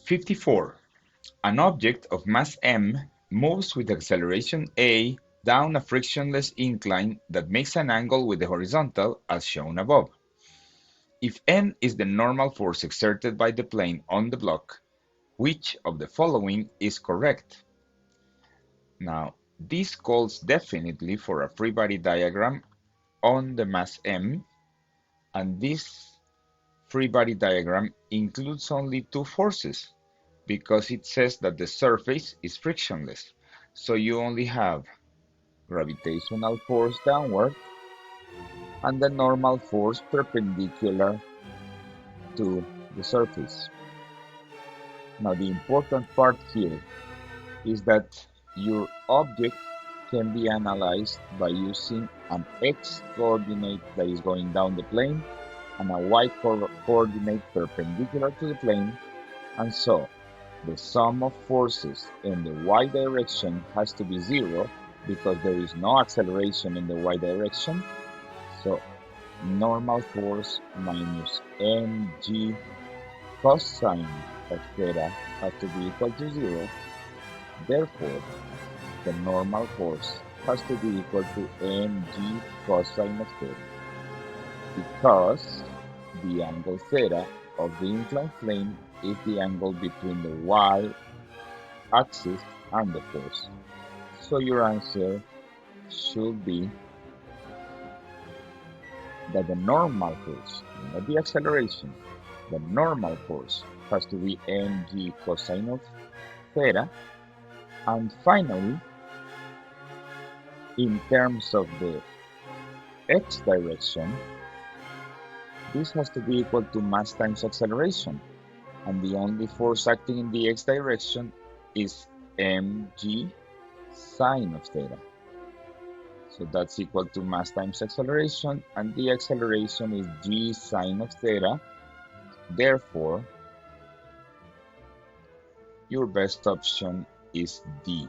54. An object of mass m moves with acceleration a down a frictionless incline that makes an angle with the horizontal as shown above. If N is the normal force exerted by the plane on the block, which of the following is correct? Now, this calls definitely for a free body diagram on the mass m, and this free body diagram includes only two forces because it says that the surface is frictionless. So you only have gravitational force downward and the normal force perpendicular to the surface. Now the important part here is that your object can be analyzed by using an x coordinate that is going down the plane and a y coordinate perpendicular to the plane, and so the sum of forces in the y direction has to be zero because there is no acceleration in the y direction. So normal force minus mg cosine of theta has to be equal to zero. Therefore, the normal force has to be equal to mg cosine of theta because the angle theta of the inclined plane is the angle between the y-axis and the force. So your answer should be that the normal force, not the acceleration, the normal force has to be mg cosine of theta. And finally, in terms of the x direction, this has to be equal to mass times acceleration, and the only force acting in the x direction is mg sine of theta. So that's equal to mass times acceleration, and the acceleration is g sine of theta. Therefore, your best option is D.